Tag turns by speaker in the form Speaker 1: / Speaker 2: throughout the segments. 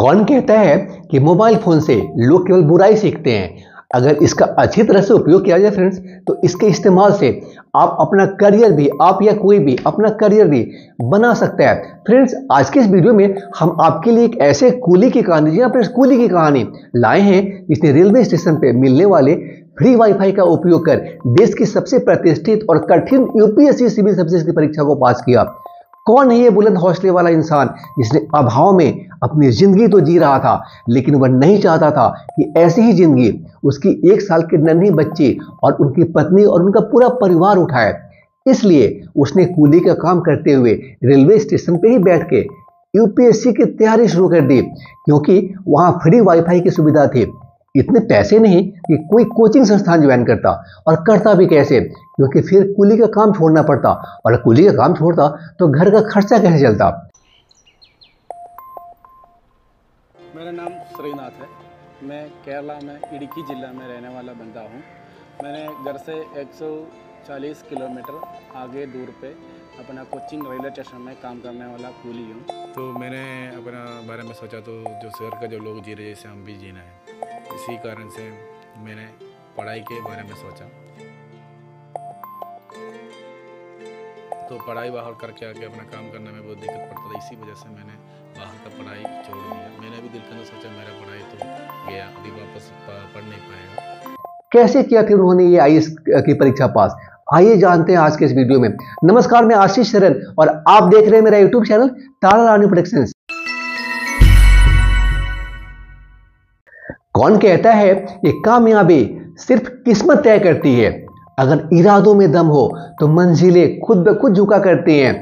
Speaker 1: कौन कहता है कि मोबाइल फोन से लोग केवल बुराई सीखते हैं। अगर इसका अच्छी तरह से उपयोग किया जाए फ्रेंड्स, तो इसके इस्तेमाल से आप अपना करियर भी, आप या कोई भी अपना करियर भी बना सकता है। फ्रेंड्स, आज के इस वीडियो में हम आपके लिए एक ऐसे कूली की कहानी, जी हाँ फ्रेंड्स, कूली की कहानी लाए हैं जिसने रेलवे स्टेशन पे मिलने वाले फ्री वाईफाई का उपयोग कर देश की सबसे प्रतिष्ठित और कठिन यूपीएससी सिविल सर्विसेज की परीक्षा को पास किया। कौन है ये बुलंद हौसले वाला इंसान जिसने अभाव में अपनी जिंदगी तो जी रहा था, लेकिन वह नहीं चाहता था कि ऐसी ही जिंदगी उसकी 1 साल की नन्ही बच्ची और उनकी पत्नी और उनका पूरा परिवार उठाए। इसलिए उसने कूली का काम करते हुए रेलवे स्टेशन पे ही बैठ के यूपीएससी की तैयारी शुरू कर दी, क्योंकि वहां फ्री वाईफाई की सुविधा थी। इतने पैसे नहीं कि कोई कोचिंग संस्थान ज्वाइन करता, और करता भी कैसे, क्योंकि फिर कूली का काम छोड़ना पड़ता, और कूली का काम छोड़ता तो घर का खर्चा कैसे चलता।
Speaker 2: मेरा नाम श्रीनाथ है। मैं केरला में इडुक्की जिला में रहने वाला बंदा हूँ। मैंने घर से 140 किलोमीटर आगे दूर पे अपना कोचिंग रेलवे स्टेशन में काम करने वाला कूली हूँ। तो मैंने अपना बारे में सोचा, तो जो शहर का जो लोग जी रहे जैसे हम भी जीना है, इसी कारण से मैंने पढ़ाई के बारे में सोचा। तो पढ़ाई बाहर करके आके अपना काम करने में बहुत दिक्कत पड़ता था, इसी वजह से मैंने बाहर का पढ़ाई छोड़ दिया। मैंने भी दिल के अंदर सोचा मेरा पढ़ाई तो गया, अभी वापस पढ़ नहीं पाएगा। कैसे किया फिर उन्होंने ये आईएएस की परीक्षा पास, आइए जानते हैं आज के इस वीडियो में। नमस्कार, मैं आशीष शरण और आप देख रहे हैं मेरा यूट्यूब चैनल तारा रानी प्रोडक्शंस। कौन कहता है कि कामयाबी सिर्फ किस्मत तय करती है। अगर इरादों में दम हो तो मंजिलें खुद ब खुद झुका करती हैं।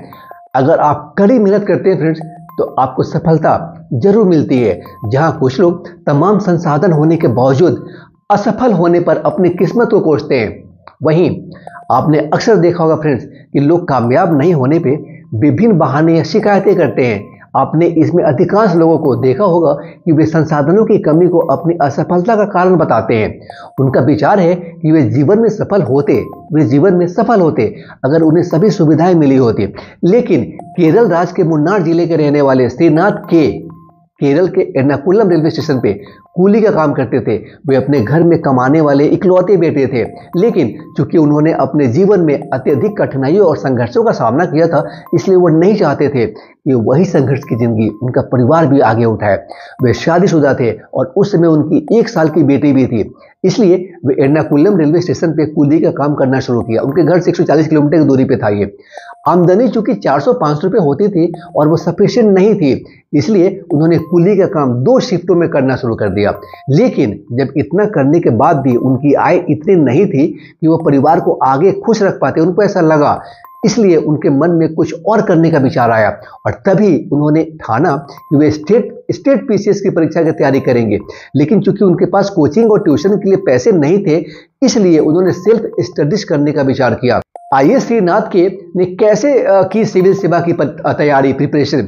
Speaker 2: अगर आप कड़ी मेहनत करते हैं फ्रेंड्स, तो आपको सफलता जरूर मिलती है। जहां कुछ लोग तमाम संसाधन होने के बावजूद असफल होने पर अपनी किस्मत को कोसते हैं, वहीं आपने अक्सर देखा होगा फ्रेंड्स कि लोग कामयाब नहीं होने पे विभिन्न बहाने या शिकायतें करते हैं। आपने इसमें अधिकांश लोगों को देखा होगा कि वे संसाधनों की कमी को अपनी असफलता का कारण बताते हैं। उनका विचार है कि वे जीवन में सफल होते अगर उन्हें सभी सुविधाएं मिली होती। लेकिन केरल राज्य के मुन्नार जिले के रहने वाले श्रीनाथ के केरल के एर्नाकुलम रेलवे स्टेशन पे कूली का काम करते थे। वे अपने घर में कमाने वाले इकलौते बेटे थे, लेकिन चूंकि उन्होंने अपने जीवन में अत्यधिक कठिनाइयों और संघर्षों का सामना किया था, इसलिए वो नहीं चाहते थे कि वही संघर्ष की जिंदगी उनका परिवार भी आगे उठाए। वे शादीशुदा थे और उस समय उनकी 1 साल की बेटी भी थी। इसलिए वे एर्नाकुलम रेलवे स्टेशन पे कूली का काम करना शुरू किया। उनके घर से 140 किलोमीटर की दूरी पे था ये। आमदनी चूंकि 400-500 रुपये होती थी और वो सफिशिएंट नहीं थी, इसलिए उन्होंने कूली का काम 2 शिफ्टों में करना शुरू कर दिया। लेकिन जब इतना करने के बाद भी उनकी आय इतनी नहीं थी कि वो परिवार को आगे खुश रख पाते, उनको ऐसा लगा, इसलिए उनके मन में कुछ और करने का विचार आया, और तभी उन्होंने ठाना कि वे स्टेट पीसीएस की परीक्षा की तैयारी करेंगे। लेकिन चूंकि उनके पास कोचिंग और ट्यूशन के लिए पैसे नहीं थे, इसलिए उन्होंने सेल्फ स्टडीज करने का विचार किया। आइए श्रीनाथ के ने कैसे की सिविल सेवा की तैयारी, प्रिपरेशन।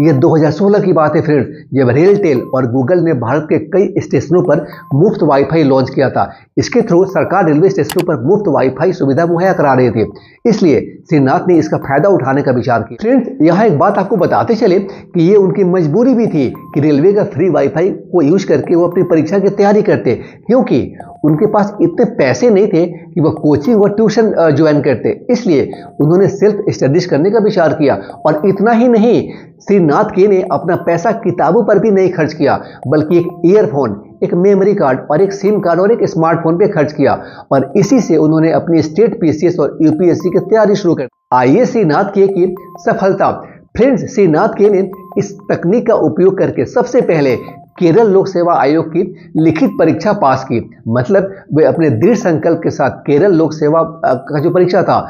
Speaker 2: ये 2016 की बात है फ्रेंड्स, जब रेलटेल और गूगल ने भारत के कई स्टेशनों पर मुफ्त वाईफाई लॉन्च किया था। इसके थ्रू सरकार रेलवे स्टेशनों पर मुफ्त वाईफाई सुविधा मुहैया करा रही थी, इसलिए श्रीनाथ ने इसका फायदा उठाने का विचार किया। फ्रेंड्स, यहाँ एक बात आपको बताते चले कि ये उनकी मजबूरी भी थी कि रेलवे का फ्री वाईफाई को यूज करके वो अपनी परीक्षा की तैयारी करते, क्योंकि उनके पास इतने पैसे नहीं थे कि वह कोचिंग और ट्यूशन ज्वाइन करते। इसलिए उन्होंने सेल्फ स्टडीज करने का विचार किया। और इतना ही नहीं, श्रीनाथ के ने अपना पैसा किताबों पर भी नहीं खर्च किया, बल्कि एक ईयरफोन, एक मेमोरी कार्ड और एक सिम कार्ड और एक स्मार्टफोन पे खर्च किया, और इसी से उन्होंने अपनी स्टेट पीसीएस और यूपीएससी की तैयारी शुरू कर। आइए श्रीनाथ के की सफलता। फ्रेंड्स, श्रीनाथ के ने इस तकनीक का उपयोग करके सबसे पहले केरल लोक सेवा आयोग की लिखित परीक्षा पास की। मतलब वे अपने दृढ़ संकल्प के साथ केरल लोक सेवा का जो परीक्षा था,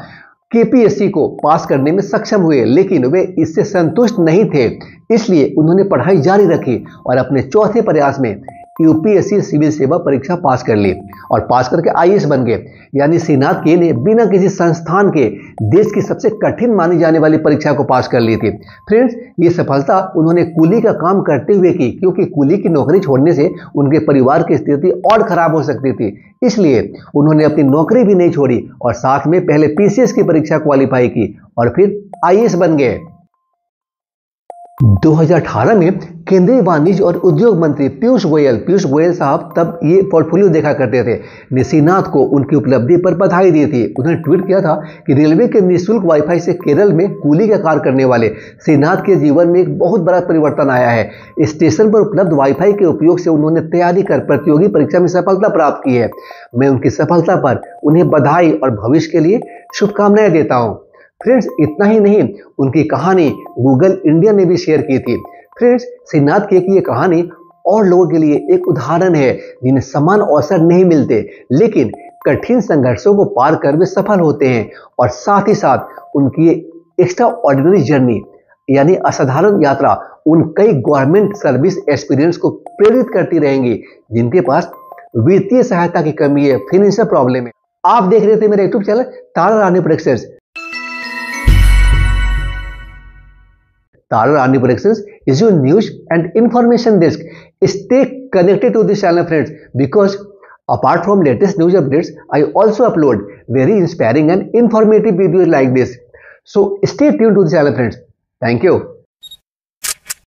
Speaker 2: केपीएससी को पास करने में सक्षम हुए, लेकिन वे इससे संतुष्ट नहीं थे। इसलिए उन्होंने पढ़ाई जारी रखी और अपने चौथे प्रयास में यूपीएससी सिविल सेवा परीक्षा पास कर ली और पास करके आईएएस बन गए। यानी श्रीनाथ के ने बिना किसी संस्थान के देश की सबसे कठिन मानी जाने वाली परीक्षा को पास कर ली थी। फ्रेंड्स, ये सफलता उन्होंने कूली का काम करते हुए की, क्योंकि कूली की नौकरी छोड़ने से उनके परिवार की स्थिति और खराब हो सकती थी। इसलिए उन्होंने अपनी नौकरी भी नहीं छोड़ी और साथ में पहले पीसीएस की परीक्षा क्वालिफाई की और फिर आईएएस बन गए। 2018 में केंद्रीय वाणिज्य और उद्योग मंत्री पीयूष गोयल साहब तब ये पोर्टफोलियो देखा करते थे, ने श्रीनाथ को उनकी उपलब्धि पर बधाई दी थी। उन्होंने ट्वीट किया था कि रेलवे के निःशुल्क वाईफाई से केरल में कूली का कार्य करने वाले श्रीनाथ के जीवन में एक बहुत बड़ा परिवर्तन आया है। स्टेशन पर उपलब्ध वाईफाई के उपयोग से उन्होंने तैयारी कर प्रतियोगी परीक्षा में सफलता प्राप्त की है। मैं उनकी सफलता पर उन्हें बधाई और भविष्य के लिए शुभकामनाएं देता हूँ। फ्रेंड्स, इतना ही नहीं, उनकी कहानी गूगल इंडिया ने भी शेयर की थी। फ्रेंड्स, श्रीनाथ की ये कहानी और लोगों के लिए एक उदाहरण है जिन्हें समान अवसर नहीं मिलते, लेकिन कठिन संघर्षों को पार कर वे सफल होते हैं। और साथ ही साथ उनकी एक्स्ट्रा ऑर्डिनरी जर्नी यानी असाधारण यात्रा उन कई गवर्नमेंट सर्विस एक्सपीरियंस को प्रेरित करती रहेंगी जिनके पास वित्तीय सहायता की कमी है, फाइनेंशियल प्रॉब्लम है। आप देख रहे थे मेरा YouTube channel Tara Rani productions. Tara Rani Productions is your news and information desk. Stay connected to this channel, friends, because apart from latest news updates, I also upload very inspiring and informative videos like this. So stay tuned to the channel, friends. Thank you.